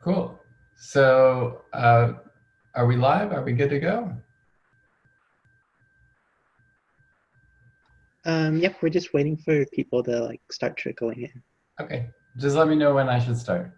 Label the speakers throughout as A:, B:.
A: Cool. So are we live? Are we good to go?
B: Yep, we're just waiting for people to start trickling in.
A: Okay. Just let me know when I should start.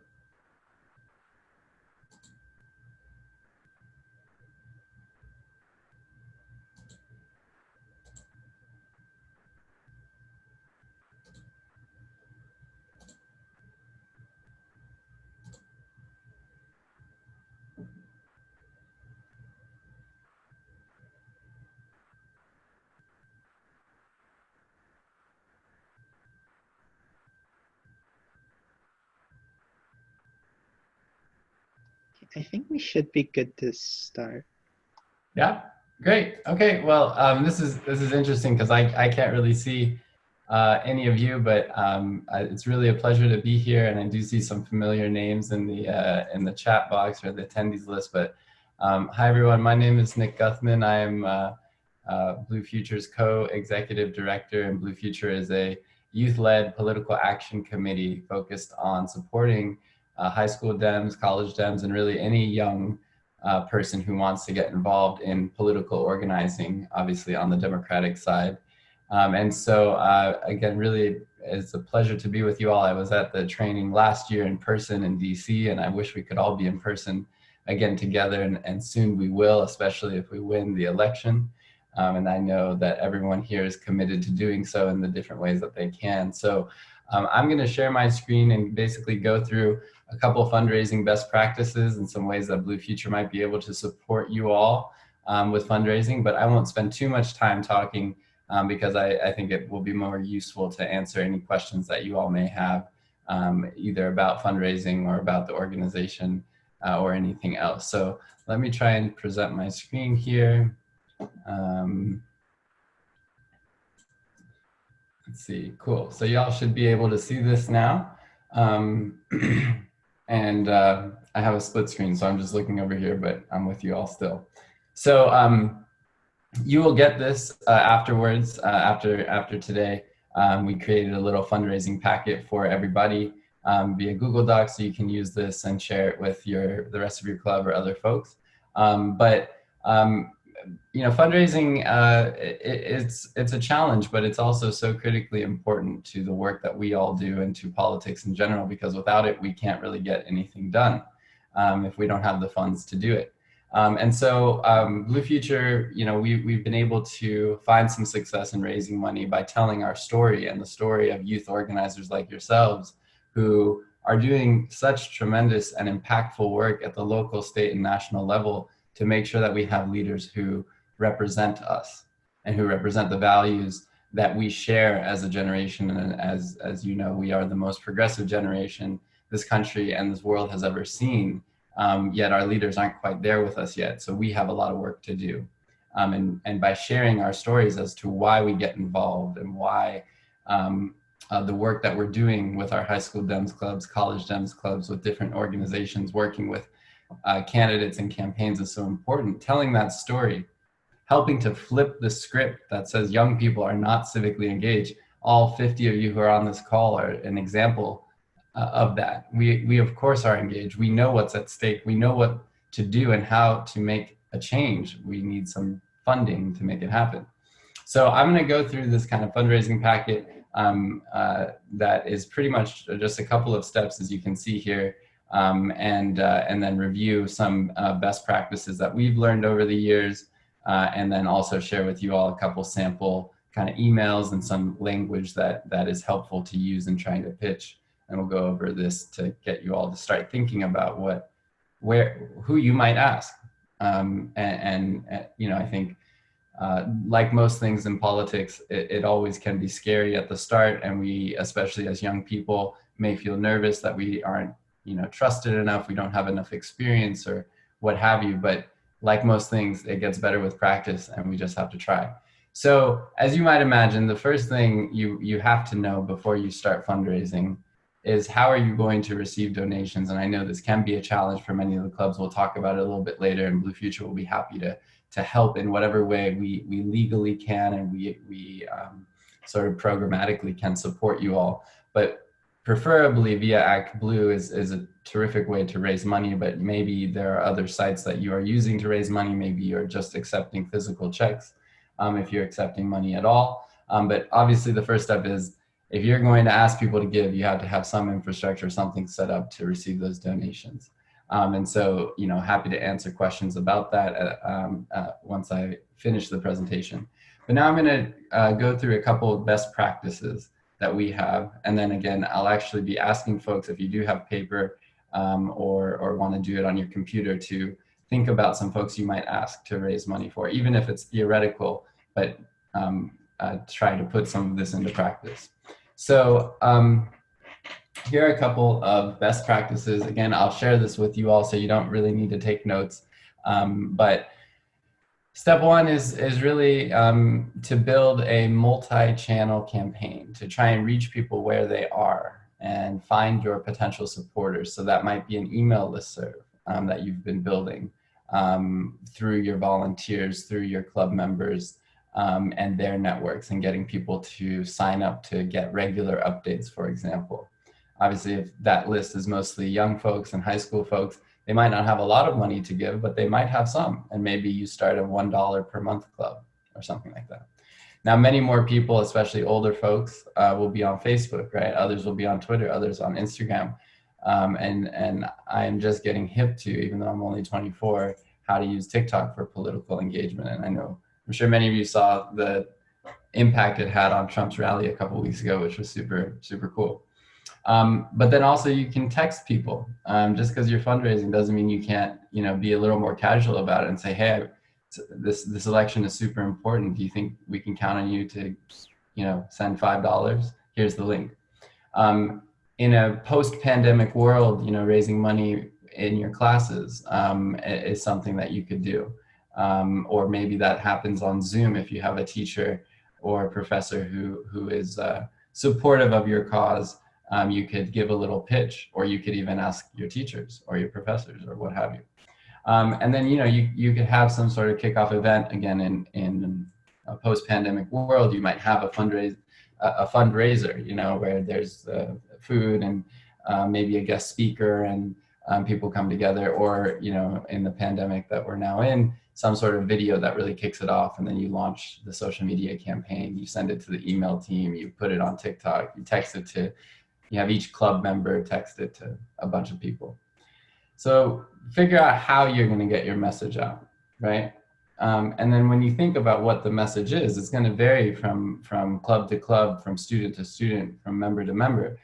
B: I think we should be good to start.
A: Yeah, great. Okay, well, this is interesting because I can't really see any of you, but it's really a pleasure to be here, and I do see some familiar names in the chat box or the attendees list. But hi everyone, my name is Nick Guthman. I am Blue Future's co-executive director, and Blue Future is a youth-led political action committee focused on supporting high school Dems, college Dems, and really any young person who wants to get involved in political organizing, obviously on the Democratic side. And so again, really it's a pleasure to be with you all. I was at the training last year in person in DC, and I wish we could all be in person again together, and soon we will, especially if we win the election. And I know that everyone here is committed to doing so in the different ways that they can. So I'm going to share my screen and basically go through a couple of fundraising best practices and some ways that Blue Future might be able to support you all with fundraising, but I won't spend too much time talking because I think it will be more useful to answer any questions that you all may have either about fundraising or about the organization or anything else. So let me try and present my screen here. Let's see, cool. So y'all should be able to see this now. And I have a split screen, so I'm just looking over here, but I'm with you all still. So you will get this afterwards, after today. We created a little fundraising packet for everybody via Google Docs, so you can use this and share it with the rest of your club or other folks. You know, fundraising, it's a challenge, but it's also so critically important to the work that we all do and to politics in general, because without it, we can't really get anything done if we don't have the funds to do it. And so Blue Future, you know, we've been able to find some success in raising money by telling our story and the story of youth organizers like yourselves who are doing such tremendous and impactful work at the local, state, and national level to make sure that we have leaders who represent us and who represent the values that we share as a generation. And as you know, we are the most progressive generation this country and this world has ever seen. Yet our leaders aren't quite there with us yet. So we have a lot of work to do. And by sharing our stories as to why we get involved and why the work that we're doing with our high school Dems clubs, college Dems clubs, with different organizations, working with candidates and campaigns is so important. Telling that story, helping to flip the script that says young people are not civically engaged. All 50 of you who are on this call are an example of that. We of course are engaged. We know what's at stake. We know what to do and how to make a change. We need some funding to make it happen. So I'm going to go through this kind of fundraising packet that is pretty much just a couple of steps, as you can see here. And then review some best practices that we've learned over the years, and then also share with you all a couple sample kind of emails and some language that is helpful to use in trying to pitch. And we'll go over this to get you all to start thinking about who you might ask. And you know, I think like most things in politics, it always can be scary at the start, and we, especially as young people, may feel nervous that we aren't, you know, trusted enough, we don't have enough experience or what have you. But like most things, it gets better with practice, and we just have to try. So as you might imagine, the first thing you have to know before you start fundraising is how are you going to receive donations? And I know this can be a challenge for many of the clubs. We'll talk about it a little bit later, and Blue Future will be happy to help in whatever way we legally can, and we sort of programmatically can support you all. But preferably via Act Blue is a terrific way to raise money, but maybe there are other sites that you are using to raise money. Maybe you're just accepting physical checks, if you're accepting money at all. But obviously the first step is, if you're going to ask people to give, you have to have some infrastructure, something set up to receive those donations. And so, happy to answer questions about that once I finish the presentation. But now I'm going to go through a couple of best practices that we have. And then again, I'll actually be asking folks, if you do have paper or want to do it on your computer, to think about some folks you might ask to raise money for, even if it's theoretical, but try to put some of this into practice. So here are a couple of best practices. Again, I'll share this with you all, so you don't really need to take notes. But step one is really to build a multi-channel campaign to try and reach people where they are and find your potential supporters. So that might be an email listserv that you've been building through your volunteers, through your club members, and their networks, and getting people to sign up to get regular updates, for example. Obviously, if that list is mostly young folks and high school folks, they might not have a lot of money to give, but they might have some. And maybe you start a $1 per month club or something like that. Now, many more people, especially older folks, will be on Facebook, right? Others will be on Twitter, others on Instagram. And I'm just getting hip to, even though I'm only 24, how to use TikTok for political engagement. And I'm sure many of you saw the impact it had on Trump's rally a couple of weeks ago, which was super, super cool. But then also you can text people. Just because you're fundraising doesn't mean you can't, be a little more casual about it and say, hey, this election is super important. Do you think we can count on you to, send $5? Here's the link. In a post-pandemic world, raising money in your classes is something that you could do. Or maybe that happens on Zoom if you have a teacher or a professor who is supportive of your cause. You could give a little pitch, or you could even ask your teachers or your professors or what have you. And then, you could have some sort of kickoff event. Again, in a post-pandemic world, you might have a fundraiser, where there's food and maybe a guest speaker, and people come together, or, in the pandemic that we're now in, some sort of video that really kicks it off. And then you launch the social media campaign, you send it to the email team, you put it on TikTok, you text it to, you have each club member text it to a bunch of people. So figure out how you're going to get your message out, right? And then when you think about what the message is, it's going to vary from club to club, from student to student, from member to member.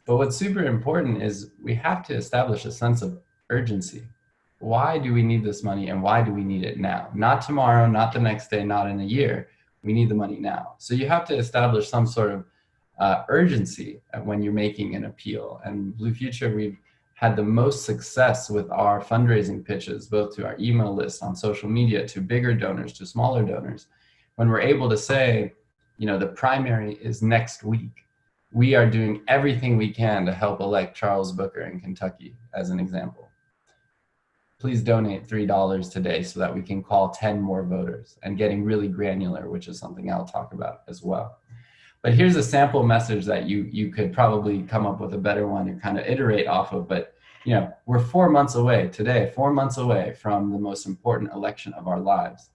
A: But what's super important is we have to establish a sense of urgency. Why do we need this money, and why do we need it now? Not tomorrow, not the next day, not in a year. We need the money now. So you have to establish some sort of urgency when you're making an appeal. And Blue Future, we've had the most success with our fundraising pitches, both to our email list, on social media, to bigger donors, to smaller donors. When we're able to say, the primary is next week, we are doing everything we can to help elect Charles Booker in Kentucky, as an example. Please donate $3 today so that we can call 10 more voters, and getting really granular, which is something I'll talk about as well. But here's a sample message that you could probably come up with a better one and kind of iterate off of. But we're 4 months away today, 4 months away from the most important election of our lives.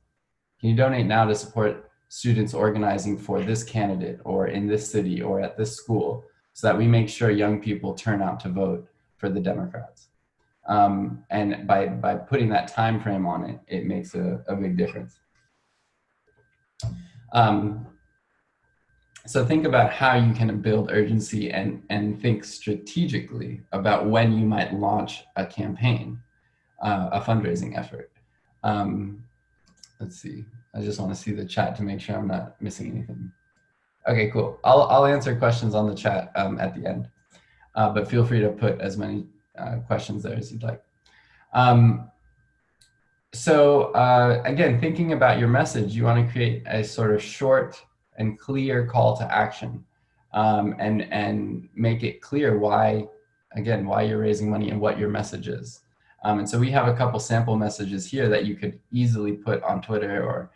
A: Can you donate now to support students organizing for this candidate, or in this city, or at this school, so that we make sure young people turn out to vote for the Democrats? And by putting that time frame on it, it makes a big difference. So think about how you can build urgency and think strategically about when you might launch a campaign, a fundraising effort. Let's see, I just want to see the chat to make sure I'm not missing anything. Okay, cool. I'll answer questions on the chat at the end, but feel free to put as many questions there as you'd like. Again, thinking about your message, you want to create a sort of short and clear call to action, and make it clear why you're raising money and what your message is. And so we have a couple sample messages here that you could easily put on Twitter or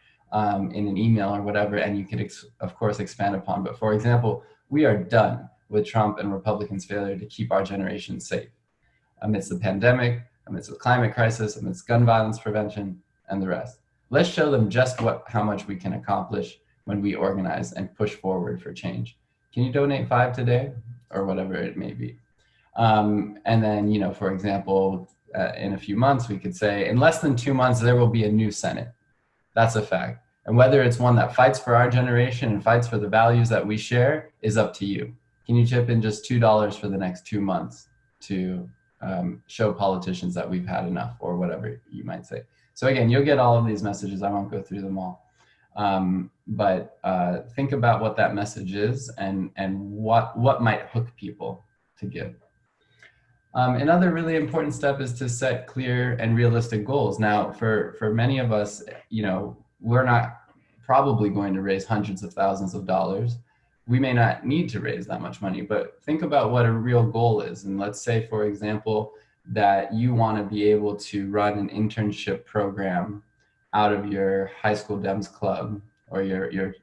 A: in an email or whatever, and you could, of course, expand upon. But for example, we are done with Trump and Republicans' failure to keep our generation safe. amidst the pandemic, amidst the climate crisis, amidst gun violence prevention, and the rest. Let's show them just how much we can accomplish when we organize and push forward for change. Can you donate $5 today, or whatever it may be? And then, you know, for example, in a few months, we could say, in less than 2 months, there will be a new Senate. That's a fact. And whether it's one that fights for our generation and fights for the values that we share is up to you. Can you chip in just $2 for the next 2 months to show politicians that we've had enough, or whatever you might say? So again, you'll get all of these messages. I won't go through them all. But think about what that message is and what might hook people to give. Another really important step is to set clear and realistic goals. Now, for many of us, you know, we're not probably going to raise hundreds of thousands of dollars. We may not need to raise that much money, but think about what a real goal is. And let's say, for example, that you want to be able to run an internship program out of your high school Dems club or your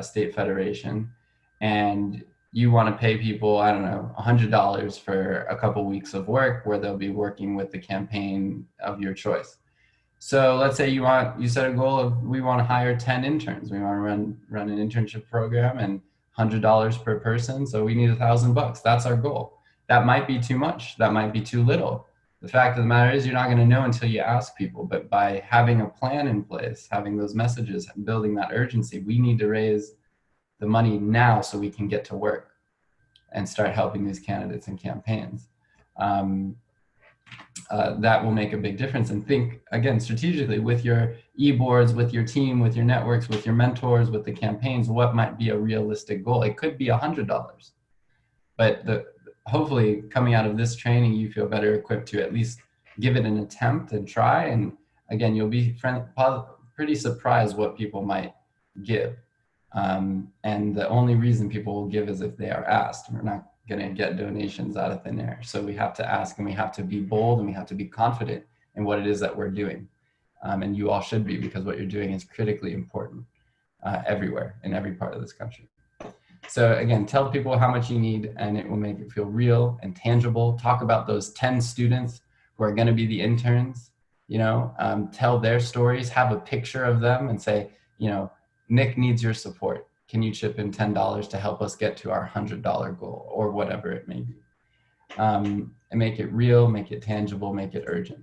A: state federation, and you want to pay people, I don't know, $100 for a couple weeks of work where they'll be working with the campaign of your choice. So let's say you set a goal of, we want to hire 10 interns. We want to run an internship program and $100 per person. So we need $1,000. That's our goal. That might be too much. That might be too little. The fact of the matter is, you're not going to know until you ask people. But by having a plan in place, having those messages, building that urgency, we need to raise the money now so we can get to work and start helping these candidates and campaigns. That will make a big difference. And think, again, strategically with your e-boards, with your team, with your networks, with your mentors, with the campaigns, what might be a realistic goal? It could be $100. But hopefully coming out of this training, you feel better equipped to at least give it an attempt and try. And again, you'll be pretty surprised what people might give. And the only reason people will give is if they are asked. We're not going to get donations out of thin air. So we have to ask, and we have to be bold, and we have to be confident in what it is that we're doing. And you all should be, because what you're doing is critically important everywhere, in every part of this country. So again, tell people how much you need, and it will make it feel real and tangible. Talk about those 10 students who are going to be the interns, you know, tell their stories, have a picture of them and say, you know, Nick needs your support. Can you chip in $10 to help us get to our $100 goal, or whatever it may be? And make it real, make it tangible, make it urgent.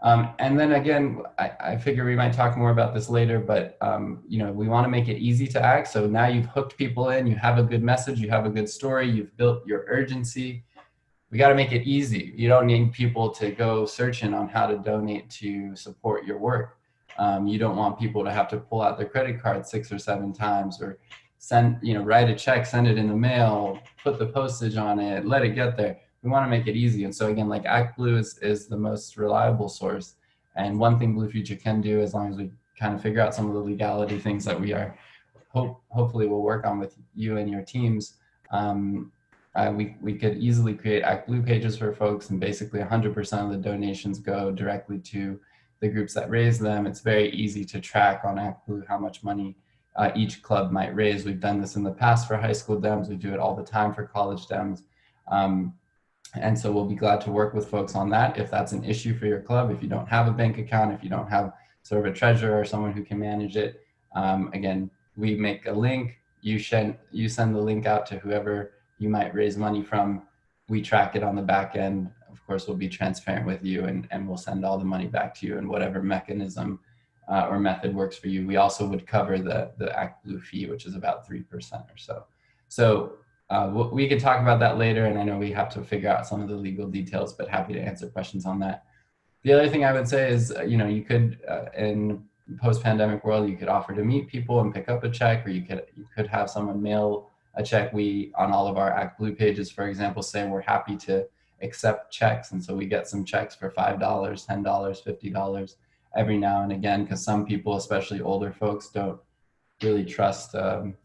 A: And then again, I figure we might talk more about this later, but you know, we want to make it easy to act. So now you've hooked people in, you have a good message, you have a good story, you've built your urgency. We got to make it easy. You don't need people to go searching on how to donate to support your work. You don't want people to have to pull out their credit card 6 or 7 times, or write a check, send it in the mail, put the postage on it, let it get there. We want to make it easy. And so again, like Act Blue is the most reliable source. And one thing Blue Future can do, as long as we kind of figure out some of the legality things that we are hopefully we'll work on with you and your teams, we could easily create Act Blue pages for folks, and basically 100% of the donations go directly to the groups that raise them. It's very easy to track on Act Blue how much money each club might raise. We've done this in the past for high school Dems. We do it all the time for college Dems. And so we'll be glad to work with folks on that if that's an issue for your club. If you don't have a bank account, if you don't have sort of a treasurer or someone who can manage it, again, we make a link. You send the link out to whoever you might raise money from. We track it on the back end. Of course, we'll be transparent with you, and we'll send all the money back to you in whatever mechanism or method works for you. We also would cover the Act Blue fee, which is about 3% or so. So we could talk about that later, and I know we have to figure out some of the legal details, but happy to answer questions on that. The other thing I would say is, you could, in post-pandemic world, you could offer to meet people and pick up a check, or you could have someone mail a check. We, on all of our Act Blue pages, for example, say we're happy to accept checks. And so we get some checks for $5, $10, $50 every now and again, because some people, especially older folks, don't really trust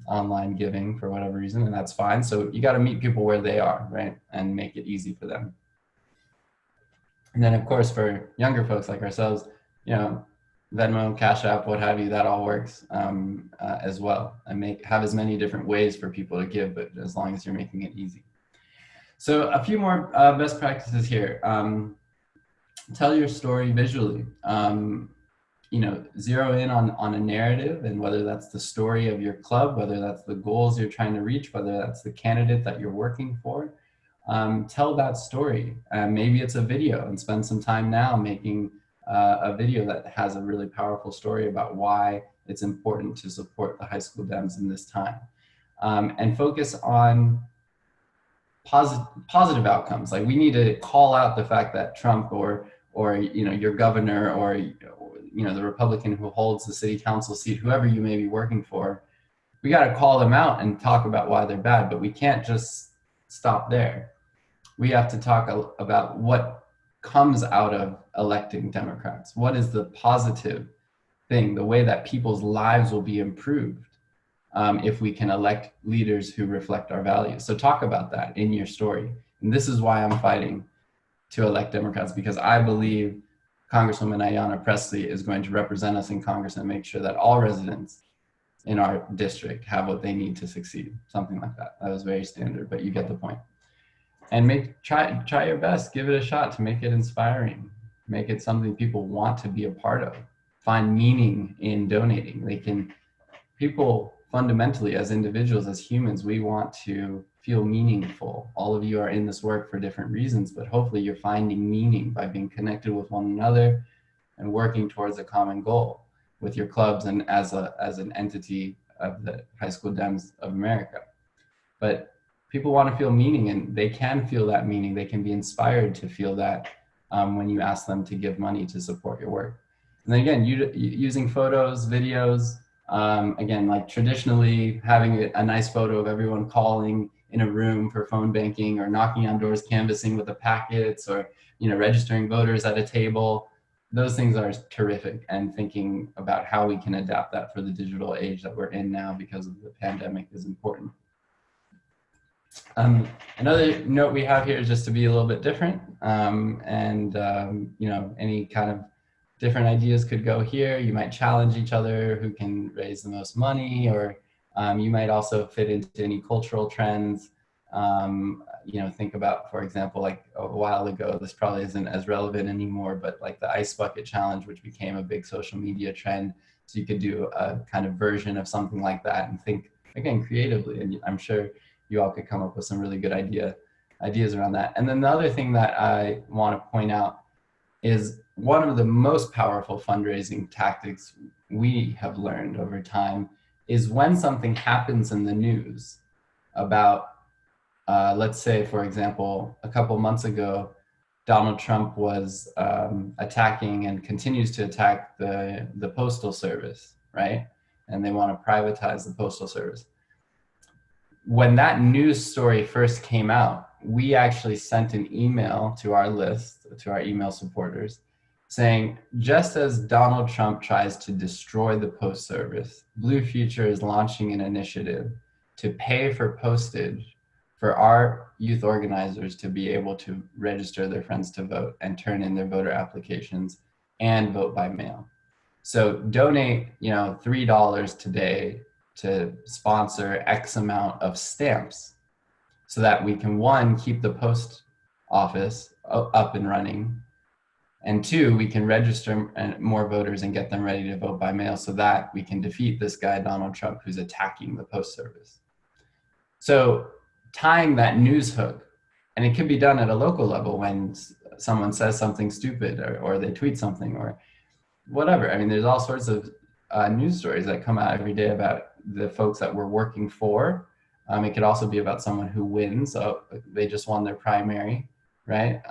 A: online giving for whatever reason, and that's fine. So you got to meet people where they are, right? And make it easy for them. And then of course, for younger folks like ourselves, Venmo, Cash App, what have you, that all works as well. And have as many different ways for people to give, but as long as you're making it easy. So a few more best practices here. Tell your story visually. Zero in on a narrative, and whether that's the story of your club, whether that's the goals you're trying to reach, whether that's the candidate that you're working for. Tell that story. Maybe it's a video, and spend some time now making a video that has a really powerful story about why it's important to support the high school Dems in this time. And focus on positive outcomes. Like, we need to call out the fact that Trump or your governor, or the Republican who holds the city council seat, whoever you may be working for, we got to call them out and talk about why they're bad. But we can't just stop there. We have to talk about what comes out of electing Democrats. What is the positive thing, the way that people's lives will be improved if we can elect leaders who reflect our values. So talk about that in your story. And this is why I'm fighting to elect Democrats, because I believe Congresswoman Ayanna Pressley is going to represent us in Congress and make sure that all residents in our district have what they need to succeed. Something like that. That was very standard, but you get the point. And try your best. Give it a shot to make it inspiring. Make it something people want to be a part of. Find meaning in donating. People fundamentally, as individuals, as humans, we want to feel meaningful. All of you are in this work for different reasons, but hopefully you're finding meaning by being connected with one another and working towards a common goal with your clubs and as an entity of the High School Dems of America. But people want to feel meaning, and they can feel that meaning. They can be inspired to feel that when you ask them to give money to support your work. And then again, using photos, videos, again, like traditionally having a nice photo of everyone calling in a room for phone banking, or knocking on doors, canvassing with the packets, or registering voters at a table. Those things are terrific, and thinking about how we can adapt that for the digital age that we're in now because of the pandemic is important. Another note we have here is just to be a little bit different, any kind of different ideas could go here. You might challenge each other who can raise the most money, or you might also fit into any cultural trends. Think about, for example, like a while ago, this probably isn't as relevant anymore, but like the ice bucket challenge, which became a big social media trend. So you could do a kind of version of something like that and think, again, creatively. And I'm sure you all could come up with some really good ideas around that. And then the other thing that I want to point out is one of the most powerful fundraising tactics we have learned over time is when something happens in the news about, let's say, for example, a couple months ago, Donald Trump was attacking and continues to attack the Postal Service, right? And they want to privatize the Postal Service. When that news story first came out, we actually sent an email to our list, to our email supporters, saying, just as Donald Trump tries to destroy the Post Service, Blue Future is launching an initiative to pay for postage for our youth organizers to be able to register their friends to vote and turn in their voter applications and vote by mail. So donate, $3 today to sponsor X amount of stamps so that we can, one, keep the post office up and running, and two, we can register more voters and get them ready to vote by mail so that we can defeat this guy, Donald Trump, who's attacking the Post Service. So tying that news hook, and it could be done at a local level when someone says something stupid, or they tweet something, or whatever. I mean, there's all sorts of news stories that come out every day about the folks that we're working for. It could also be about someone who wins. So they just won their primary, right?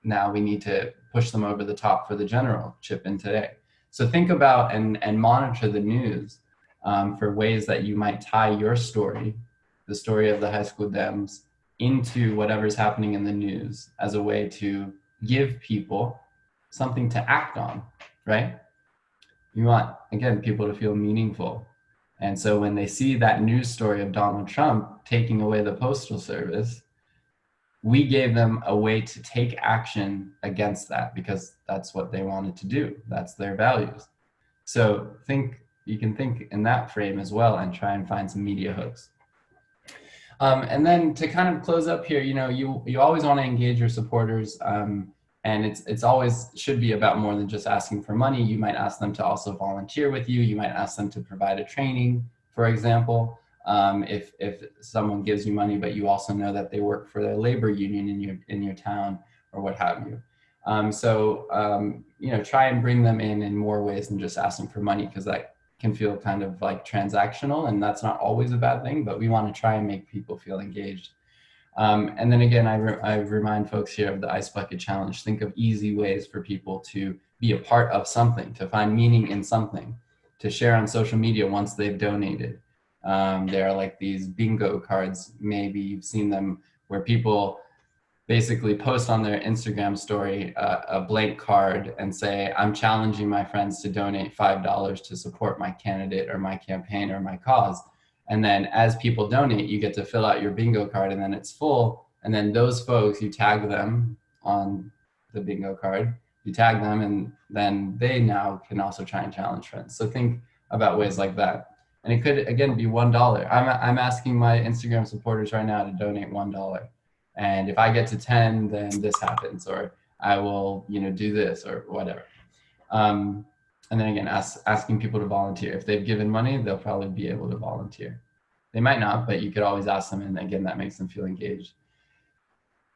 A: Now we need to push them over the top for the general, chip in today. So think about and monitor the news for ways that you might tie your story, the story of the high school Dems, into whatever's happening in the news as a way to give people something to act on, right? You want, again, people to feel meaningful. And so when they see that news story of Donald Trump taking away the Postal Service, we gave them a way to take action against that because that's what they wanted to do. That's their values. So you can think in that frame as well and try and find some media hooks. And then to kind of close up here, you always want to engage your supporters, and it's always should be about more than just asking for money. You might ask them to also volunteer with you. You might ask them to provide a training, for example. If someone gives you money, but you also know that they work for the labor union in your town or what have you. Try and bring them in more ways than just asking for money, because that can feel kind of like transactional, and that's not always a bad thing, but we want to try and make people feel engaged. And then again, I remind folks here of the Ice Bucket Challenge. Think of easy ways for people to be a part of something, to find meaning in something, to share on social media once they've donated. There are like these bingo cards, maybe you've seen them, where people basically post on their Instagram story a blank card and say, I'm challenging my friends to donate $5 to support my candidate or my campaign or my cause. And then as people donate, you get to fill out your bingo card, and then it's full. And then those folks, you tag them on the bingo card, you tag them, and then they now can also try and challenge friends. So think about ways like that. And it could, again, be $1. I'm asking my Instagram supporters right now to donate $1. And if I get to 10, then this happens, or I will, do this or whatever. And then again, asking people to volunteer. If they've given money, they'll probably be able to volunteer. They might not, but you could always ask them, and again, that makes them feel engaged.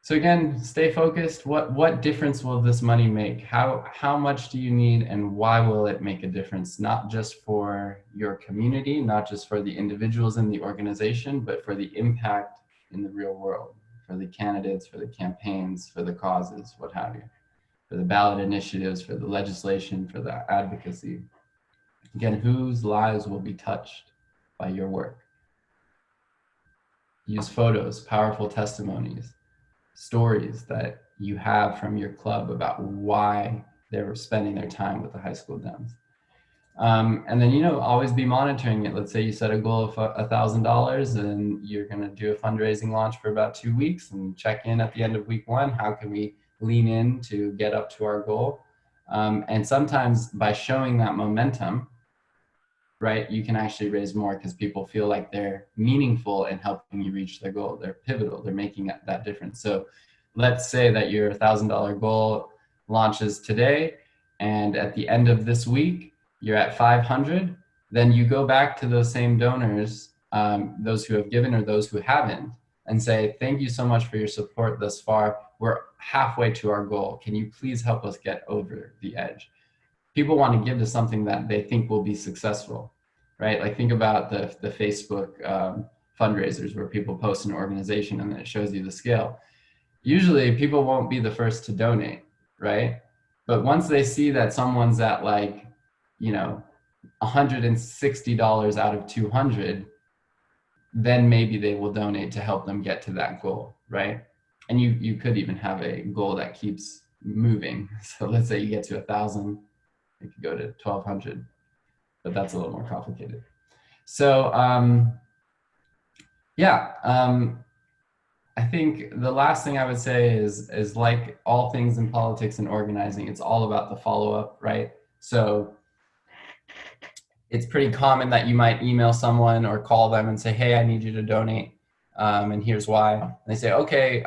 A: So again, stay focused. What difference will this money make? How much do you need, and why will it make a difference? Not just for your community, not just for the individuals in the organization, but for the impact in the real world, for the candidates, for the campaigns, for the causes, what have you, for the ballot initiatives, for the legislation, for the advocacy. Again, whose lives will be touched by your work? Use photos, powerful testimonies, stories that you have from your club about why they were spending their time with the high school Dems. And then, always be monitoring it. Let's say you set a goal of $1,000 and you're going to do a fundraising launch for about 2 weeks, and check in at the end of week 1. How can we lean in to get up to our goal? And sometimes by showing that momentum, right, you can actually raise more, because people feel like they're meaningful in helping you reach their goal. They're pivotal. They're making that difference. So let's say that your $1,000 goal launches today, and at the end of this week, you're at 500. Then you go back to those same donors, those who have given or those who haven't, and say, thank you so much for your support thus far. We're halfway to our goal. Can you please help us get over the edge? People want to give to something that they think will be successful, right? Like think about the Facebook fundraisers, where people post an organization and then it shows you the scale. Usually people won't be the first to donate, right? But once they see that someone's at like, $160 out of 200, then maybe they will donate to help them get to that goal, right? And you could even have a goal that keeps moving. So let's say you get to 1,000, it could go to 1,200, but that's a little more complicated. So I think the last thing I would say is like all things in politics and organizing, it's all about the follow-up, right? So it's pretty common that you might email someone or call them and say, hey, I need you to donate, and here's why. And they say, okay,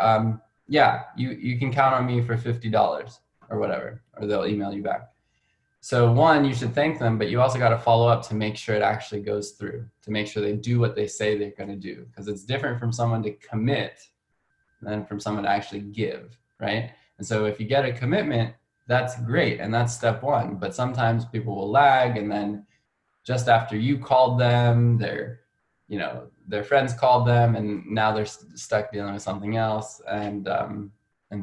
A: yeah, you can count on me for $50 or whatever, or they'll email you back. So one, you should thank them, but you also got to follow up to make sure it actually goes through, to make sure they do what they say they're going to do, because it's different from someone to commit than from someone to actually give, right? And so if you get a commitment, that's great, and that's step one. But sometimes people will lag, and then just after you called them, their friends called them, and now they're stuck dealing with something else, and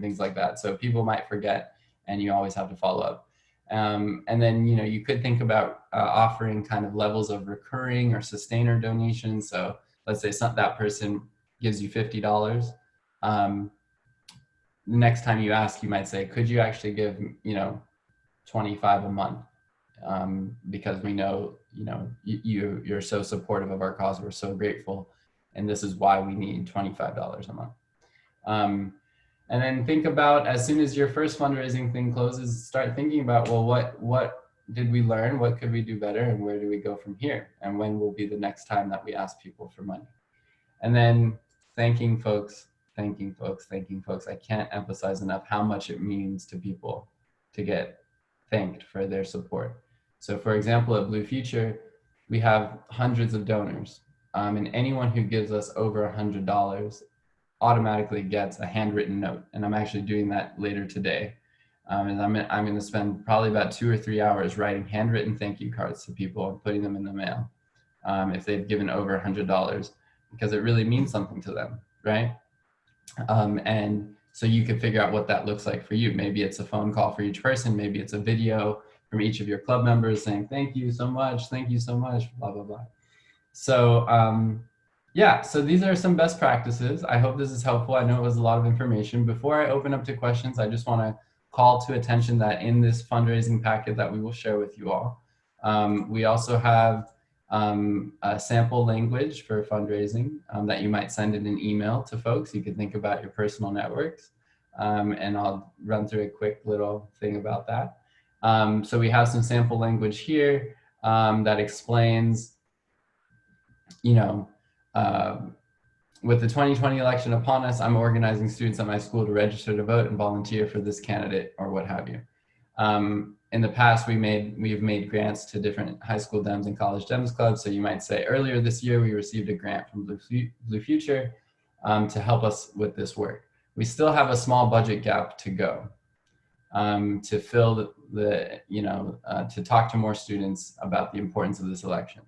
A: things like that. So people might forget, and you always have to follow up. And then, you could think about offering kind of levels of recurring or sustainer donations. So let's say that person gives you $50. The next time you ask, you might say, could you actually give, 25 a month? Because we know, you're so supportive of our cause. We're so grateful. And this is why we need $25 a month. And then think about, as soon as your first fundraising thing closes, start thinking about, well, what did we learn? What could we do better? And where do we go from here? And when will be the next time that we ask people for money? And then thanking folks, thanking folks, thanking folks. I can't emphasize enough how much it means to people to get thanked for their support. So for example, at Blue Future, we have hundreds of donors, and anyone who gives us over $100 automatically gets a handwritten note. And I'm actually doing that later today. And I'm going to spend probably about 2 or 3 hours writing handwritten thank you cards to people and putting them in the mail if they've given over $100, because it really means something to them, right? And so you can figure out what that looks like for you. Maybe it's a phone call for each person. Maybe it's a video from each of your club members saying, thank you so much, blah, blah, blah. So yeah, so these are some best practices. I hope this is helpful. I know it was a lot of information. Before I open up to questions, I just want to call to attention that in this fundraising packet that we will share with you all, we also have a sample language for fundraising that you might send in an email to folks. You could think about your personal networks, and I'll run through a quick little thing about that. So we have some sample language here that explains, you know, with the 2020 election upon us, I'm organizing students at my school to register to vote and volunteer for this candidate or what have you. In the past, we've made grants to different high school Dems and college Dems clubs. So you might say earlier this year, we received a grant from Blue Future to help us with this work. We still have a small budget gap to go to fill to talk to more students about the importance of this election.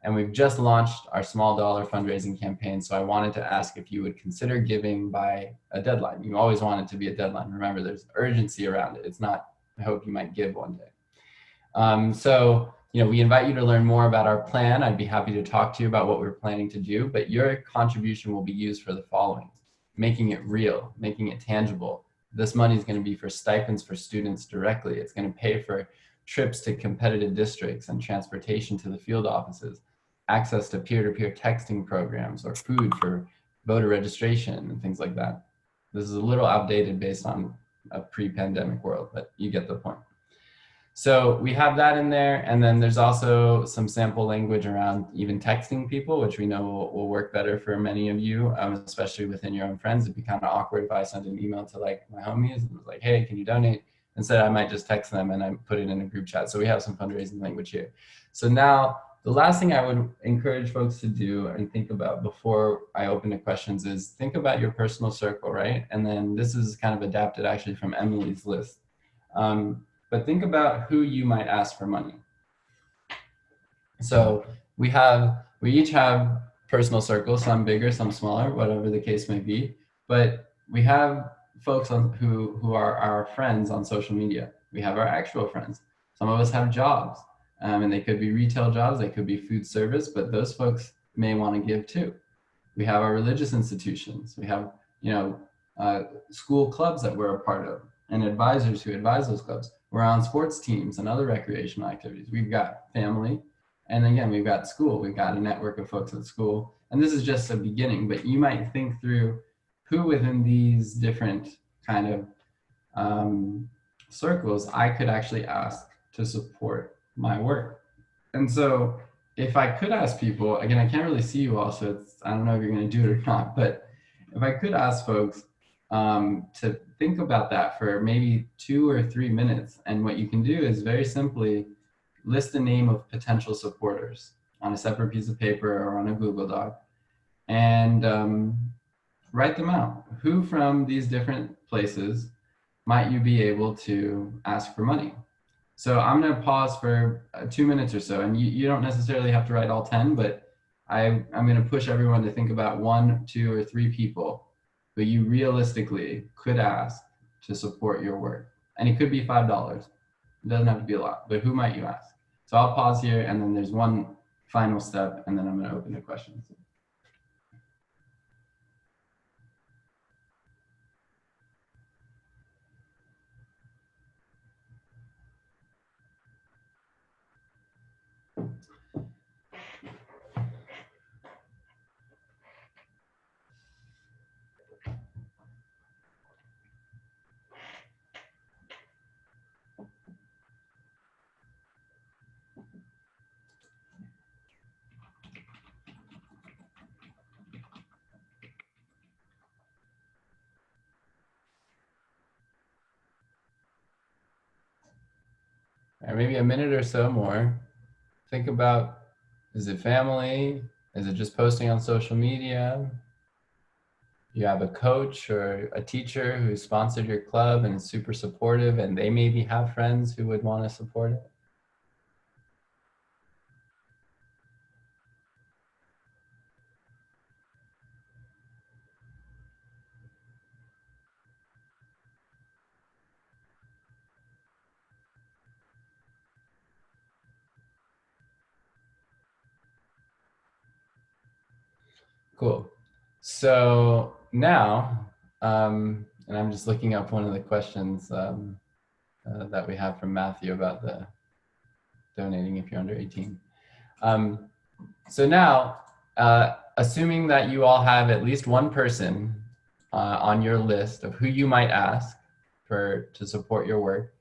A: And we've just launched our small dollar fundraising campaign. So I wanted to ask if you would consider giving by a deadline. You always want it to be a deadline. Remember, there's urgency around it. It's not, I hope you might give one day. So, we invite you to learn more about our plan. I'd be happy to talk to you about what we're planning to do, but your contribution will be used for the following: making it real, making it tangible. This money is going to be for stipends for students directly. It's going to pay for trips to competitive districts and transportation to the field offices, access to peer-to-peer texting programs, or food for voter registration and things like that. This is a little outdated based on a pre-pandemic world, but you get the point. So we have that in there. And then there's also some sample language around even texting people, which we know will work better for many of you, especially within your own friends. It'd be kind of awkward if I sent an email to like my homies and was like, hey, can you donate? Instead, I might just text them and I put it in a group chat. So we have some fundraising language here. So now the last thing I would encourage folks to do and think about before I open to questions is think about your personal circle, right? And then this is kind of adapted actually from Emily's list. But think about who you might ask for money. So we each have personal circles, some bigger, some smaller, whatever the case may be. But we have folks who are our friends on social media. We have our actual friends. Some of us have jobs, and they could be retail jobs, they could be food service, but those folks may want to give too. We have our religious institutions. We have, school clubs that we're a part of and advisors who advise those clubs. We're on sports teams and other recreational activities. We've got family. And again, we've got school. We've got a network of folks at school. And this is just a beginning, but you might think through who within these different kind of circles I could actually ask to support my work. And so if I could ask people, again, I can't really see you all, so I don't know if you're going to do it or not, but if I could ask folks to think about that for maybe 2 or 3 minutes. And what you can do is very simply list the name of potential supporters on a separate piece of paper or on a Google Doc and write them out. Who from these different places might you be able to ask for money? So I'm going to pause for 2 minutes or so, and you don't necessarily have to write all 10, but I'm going to push everyone to think about 1, 2, or 3 people who you realistically could ask to support your work. And it could be $5. It doesn't have to be a lot, but who might you ask? So I'll pause here, and then there's one final step, and then I'm going to open the questions. or maybe a minute or so more. Think about, is it family? Is it just posting on social media? You have a coach or a teacher who sponsored your club and is super supportive, and they maybe have friends who would want to support it. Cool. So now, and I'm just looking up one of the questions that we have from Matthew about the donating if you're under 18. So now, assuming that you all have at least one person on your list of who you might ask to support your work,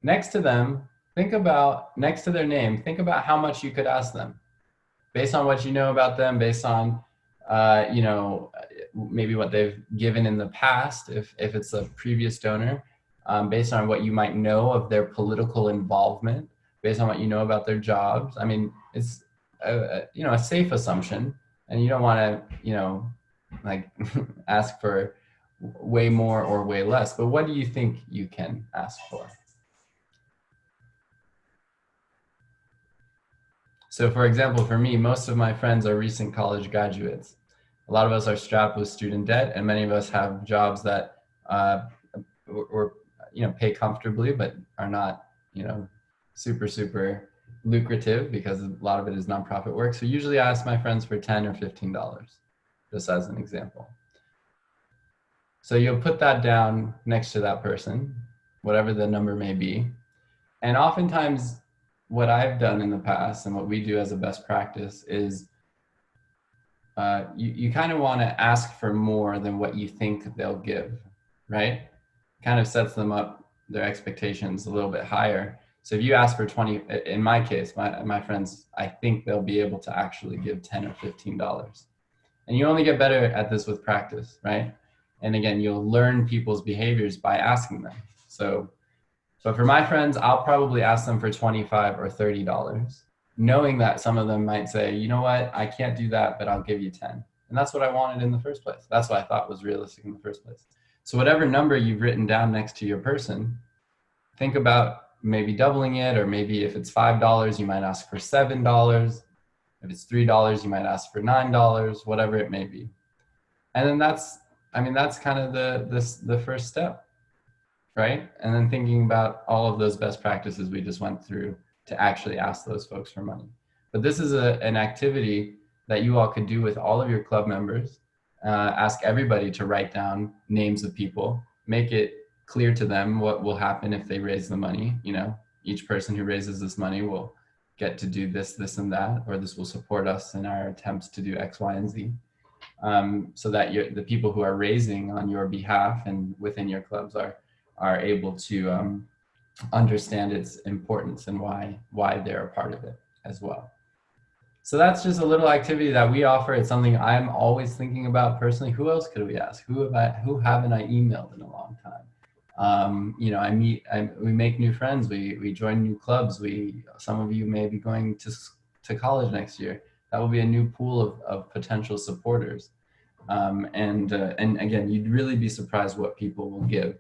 A: next to them, next to their name, think about how much you could ask them based on what you know about them, based on, you know, maybe what they've given in the past, if it's a previous donor, based on what you might know of their political involvement, based on what you know about their jobs. I mean, it's you know, a safe assumption, and you don't want to, you know, like ask for way more or way less. But what do you think you can ask for? So for example, for me, most of my friends are recent college graduates. A lot of us are strapped with student debt, and many of us have jobs that or you know, pay comfortably, but are not, you know, super lucrative because a lot of it is nonprofit work. So usually I ask my friends for $10 or $15, just as an example. So you'll put that down next to that person, whatever the number may be. And oftentimes what I've done in the past and what we do as a best practice is you kind of want to ask for more than what you think they'll give, right? Kind of sets them up, their expectations a little bit higher. So if you ask for 20, in my case, my friends, I think they'll be able to actually give 10 or $15. And you only get better at this with practice, right? And again, you'll learn people's behaviors by asking them. So, but for my friends, I'll probably ask them for 25 or $30, knowing that some of them might say, you know what, I can't do that, but I'll give you 10. And that's what I wanted in the first place. That's what I thought was realistic in the first place. So whatever number you've written down next to your person, think about maybe doubling it, or maybe if it's $5, you might ask for $7. If it's $3, you might ask for $9, whatever it may be. And then that's, I mean, that's kind of the first step, right? And then thinking about all of those best practices we just went through to actually ask those folks for money. But this is an activity that you all could do with all of your club members. Ask everybody to write down names of people, make it clear to them what will happen if they raise the money. You know, each person who raises this money will get to do this, this, and that, or this will support us in our attempts to do X, Y, and Z. So that the people who are raising on your behalf and within your clubs are able to understand its importance and why they're a part of it as well. So that's just a little activity that we offer. It's something I'm always thinking about personally. Who else could we ask? Who haven't I emailed in a long time? You know, we make new friends. We join new clubs. Some of you may be going to college next year. That will be a new pool of potential supporters. And again, you'd really be surprised what people will give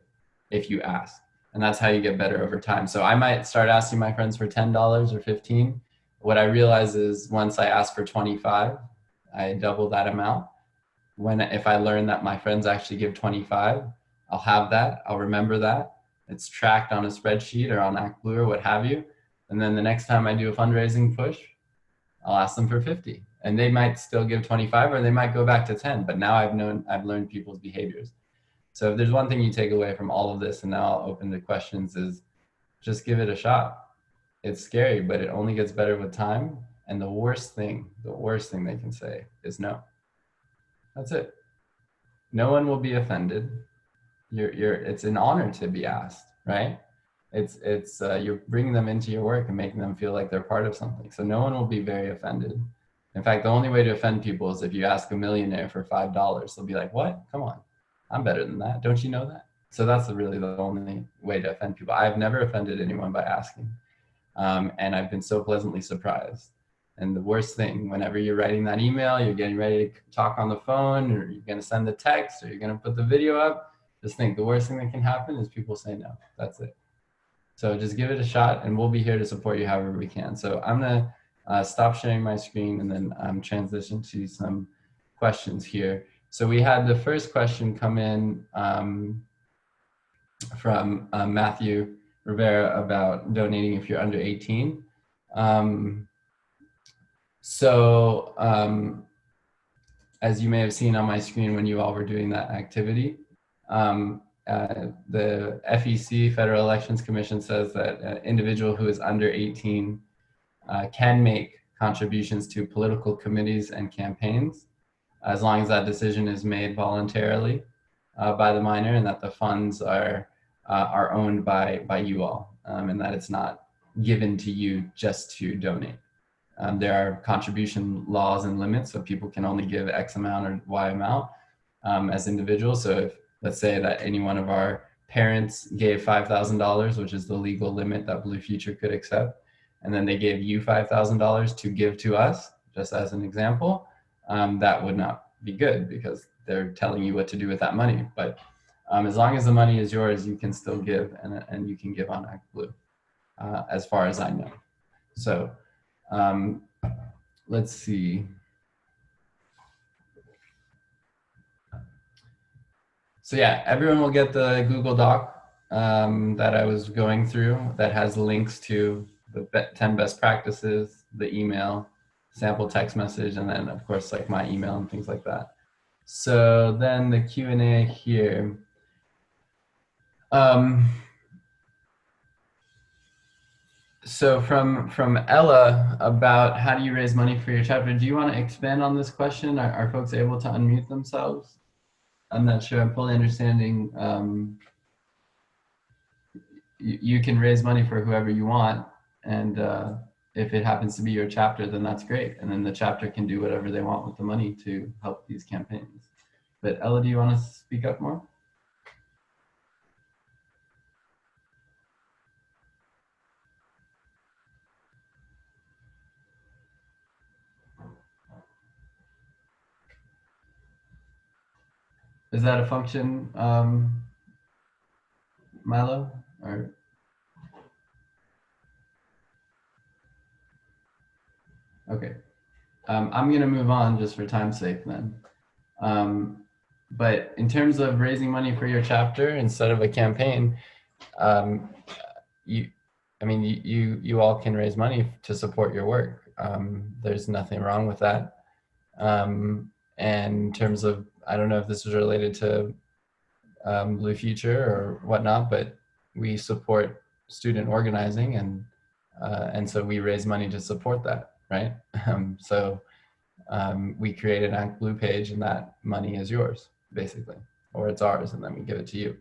A: if you ask. And that's how you get better over time. So I might start asking my friends for $10 or 15. What I realize is once I ask for 25, I double that amount. If I learn that my friends actually give 25, I'll have that. I'll remember that. It's tracked on a spreadsheet or on ActBlue or what have you. And then the next time I do a fundraising push, I'll ask them for 50. And they might still give 25 or they might go back to 10. But now I've learned people's behaviors. So if there's one thing you take away from all of this, and now I'll open to questions, is just give it a shot. It's scary, but it only gets better with time. And the worst thing they can say is no. That's it. No one will be offended. It's an honor to be asked, right? It's you're bringing them into your work and making them feel like they're part of something. So no one will be very offended. In fact, the only way to offend people is if you ask a millionaire for $5. They'll be like, what? Come on. I'm better than that. Don't you know that? So that's really the only way to offend people. I've never offended anyone by asking. And I've been so pleasantly surprised. And the worst thing, whenever you're writing that email, you're getting ready to talk on the phone, or you're going to send the text, or you're going to put the video up, just think the worst thing that can happen is people say no. That's it. So just give it a shot, and we'll be here to support you however we can. So I'm going to stop sharing my screen and then transition to some questions here. So we had the first question come in from Matthew Rivera about donating if you're under 18. As you may have seen on my screen when you all were doing that activity, the FEC, Federal Elections Commission, says that an individual who is under 18 can make contributions to political committees and campaigns, as long as that decision is made voluntarily by the minor, and that the funds are owned by you all, and that it's not given to you just to donate. There are contribution laws and limits, so people can only give X amount or Y amount as individuals. So if, let's say that any one of our parents gave $5,000, which is the legal limit that Blue Future could accept, and then they gave you $5,000 to give to us, just as an example, that would not be good because they're telling you what to do with that money. But as long as the money is yours, you can still give, and you can give on Act Blue, as far as I know. So let's see. So yeah, everyone will get the Google Doc that I was going through that has links to the 10 best practices, the email, sample text message, and then of course like my email and things like that. So then the Q&A here. So from Ella about how do you raise money for your chapter, do you want to expand on this question? Are folks able to unmute themselves? I'm not sure I'm fully understanding. You can raise money for whoever you want, and if it happens to be your chapter, then that's great. And then the chapter can do whatever they want with the money to help these campaigns. But Ella, do you want to speak up more? Is that a function, Milo? Or okay, I'm gonna move on just for time's sake then. But in terms of raising money for your chapter instead of a campaign, you all can raise money to support your work. There's nothing wrong with that. And in terms of, I don't know if this was related to Blue Future or whatnot, but we support student organizing, and so we raise money to support that, right? We create an Act Blue page, and that money is yours, basically, or it's ours, and then we give it to you.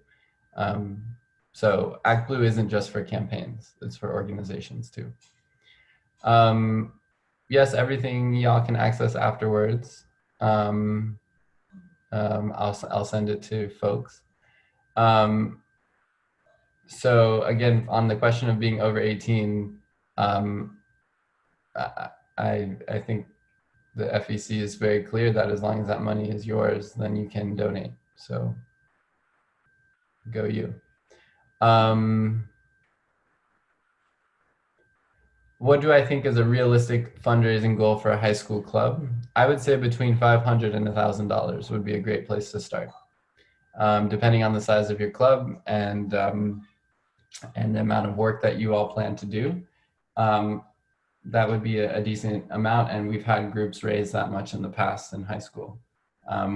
A: So Act Blue isn't just for campaigns, it's for organizations too. Yes, everything y'all can access afterwards. I'll send it to folks. So again, on the question of being over 18, I think the FEC is very clear that as long as that money is yours, then you can donate. So go you. What do I think is a realistic fundraising goal for a high school club? I would say between $500 and $1,000 would be a great place to start, depending on the size of your club and the amount of work that you all plan to do. That would be a decent amount, and we've had groups raise that much in the past in high school.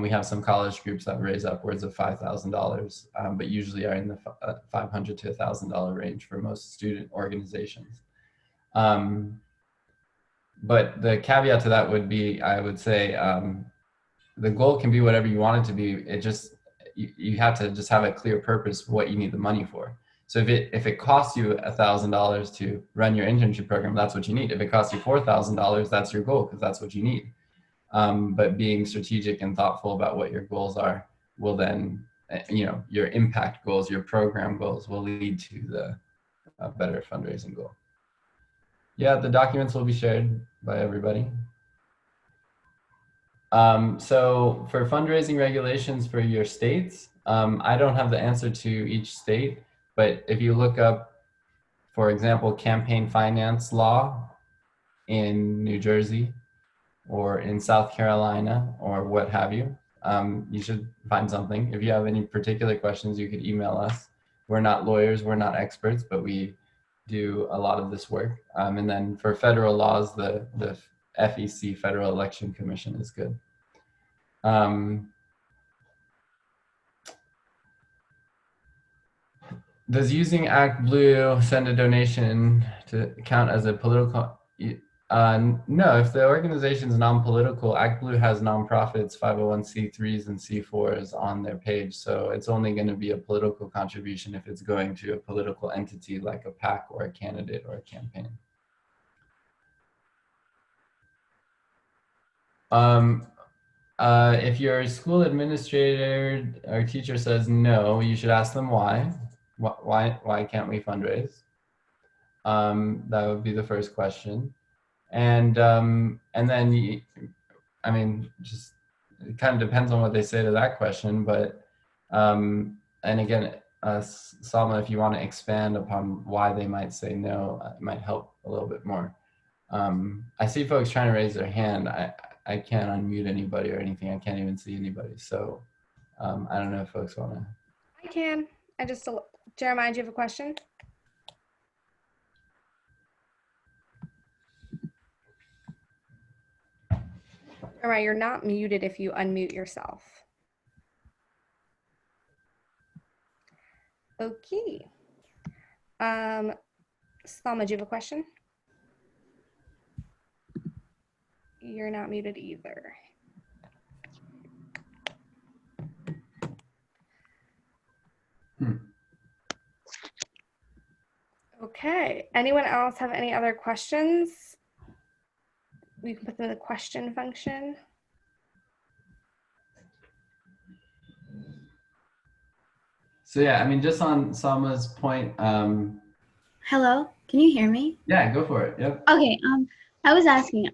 A: We have some college groups that raise upwards of $5,000, but usually are in the $500 to $1,000 range for most student organizations. But the caveat to that would be, I would say, the goal can be whatever you want it to be. It just, you have to just have a clear purpose what you need the money for. So if it costs you $1,000 to run your internship program, that's what you need. If it costs you $4,000, that's your goal, because that's what you need. But being strategic and thoughtful about what your goals are will then, your impact goals, your program goals will lead to the better fundraising goal. Yeah, the documents will be shared by everybody. So for fundraising regulations for your states, I don't have the answer to each state, but if you look up, for example, campaign finance law in New Jersey or in South Carolina or what have you, you should find something. If you have any particular questions, you could email us. We're not lawyers, we're not experts, but we do a lot of this work. And then for federal laws, the FEC, Federal Election Commission, is good. Does using Act Blue send a donation to count as a political? No, if the organization is non-political, Act Blue has nonprofits, 501c3s and C4s on their page. So it's only going to be a political contribution if it's going to a political entity like a PAC or a candidate or a campaign. If your school administrator or teacher says no, you should ask them why. Why can't we fundraise? That would be the first question. And then, I mean, just it kind of depends on what they say to that question. But and again, Salma, if you want to expand upon why they might say no, it might help a little bit more. I see folks trying to raise their hand. I can't unmute anybody or anything. I can't even see anybody. So I don't know if folks want to.
C: I can. Jeremiah, do you have a question? Jeremiah, you're not muted if you unmute yourself. Okay. Salma, do you have a question? You're not muted either. Okay. Anyone else have any other questions? We can put them in the question function.
D: So yeah, I mean, just on Salma's point.
E: Hello, can you hear me?
D: Yeah, go for it. Yep.
E: Okay, I was asking,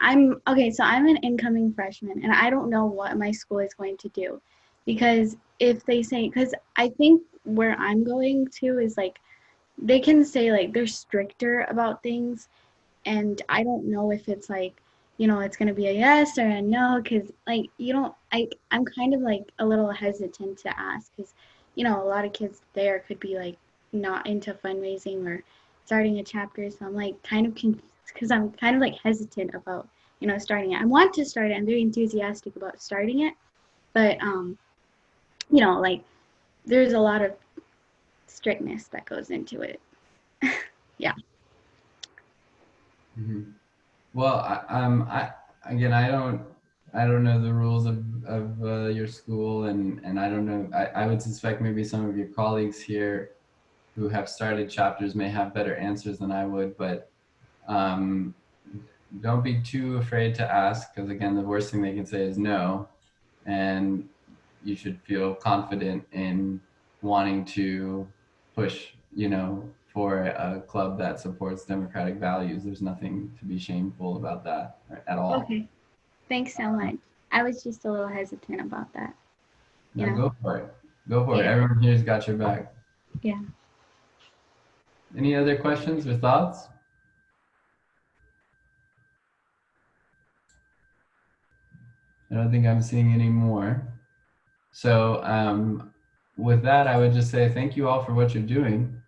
E: so I'm an incoming freshman and I don't know what my school is going to do because because I think where I'm going to is like, they can say like they're stricter about things and I don't know if it's like, it's going to be a yes or a no because like, I'm kind of like a little hesitant to ask because, a lot of kids there could be like not into fundraising or starting a chapter. So I'm like kind of confused because I'm kind of like hesitant about, starting it. I want to start it. I'm very enthusiastic about starting it. But, like there's a lot of strictness that goes into it. Yeah.
D: Mm-hmm. Well, I don't know the rules of your school, and I don't know. I would suspect maybe some of your colleagues here who have started chapters may have better answers than I would, but don't be too afraid to ask because again, the worst thing they can say is no, and you should feel confident in wanting to push, for a club that supports democratic values. There's nothing to be shameful about that at all.
E: Okay. Thanks so much. I was just a little hesitant about that.
D: No, go for it. Go for it. Everyone here's got your back.
E: Yeah.
D: Any other questions or thoughts? I don't think I'm seeing any more. So with that, I would just say thank you all for what you're doing.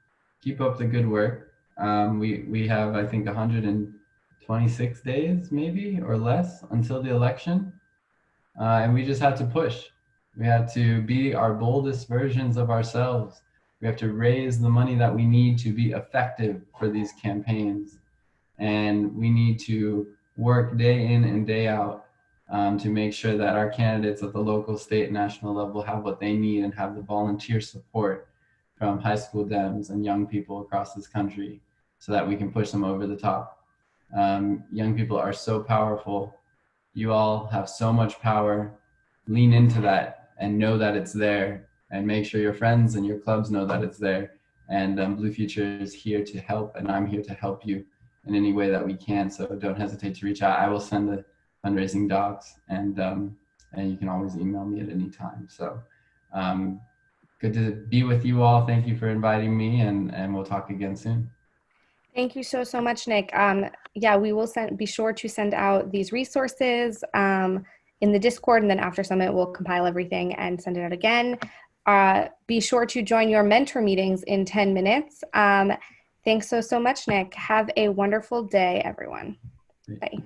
D: Keep up the good work. We have, I think, 126 days maybe or less until the election. And we just have to push. We have to be our boldest versions of ourselves. We have to raise the money that we need to be effective for these campaigns. And we need to work day in and day out to make sure that our candidates at the local, state, national level have what they need and have the volunteer support from high school Dems and young people across this country so that we can push them over the top. Young people are so powerful. You all have so much power. Lean into that and know that it's there and make sure your friends and your clubs know that it's there. And Blue Future is here to help and I'm here to help you. in any way that we can. So don't hesitate to reach out. I will send the fundraising docs, and you can always email me at any time. So good to be with you all. Thank you for inviting me, and we'll talk again soon.
C: Thank you so much, Nick. Yeah, we will be sure to send out these resources in the Discord, and then after Summit, we'll compile everything and send it out again. Be sure to join your mentor meetings in 10 minutes. Thanks so much, Nick. Have a wonderful day, everyone. Bye.